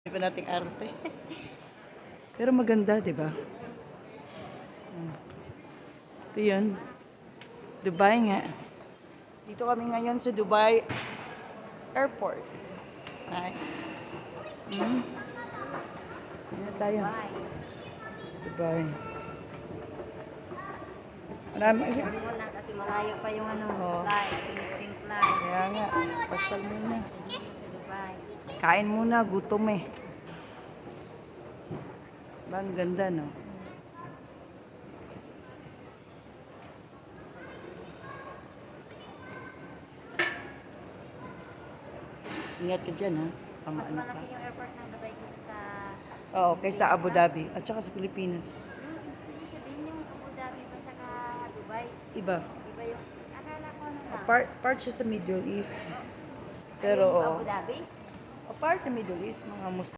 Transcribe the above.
Hindi pa nating arte. Pero maganda, di ba? Ito yun. Dubai nga. Dito kami ngayon sa Dubai Airport. Ay. Yan tayo. Dubai. Marami. Sabi mo na kasi malayo pa yung flight, connecting flight. Kaya nga, pasyal muna. Sa Dubai. Kain muna, gutom eh. Ba, ang ganda, no? Ingat ka dyan, ha? Mas Pamaano ka. malaki yung airport ng Dubai kaysa sa... Oo, kaysa Abu Dhabi. At saka sa Pilipinas. Ibig sabihin yung Abu Dhabi pa sa Dubai. Iba. Iba yung... Akala ko ano lang. Part siya sa Middle East. Ay, Pero, yung Abu Dhabi? part ng Middle East, mga Muslim.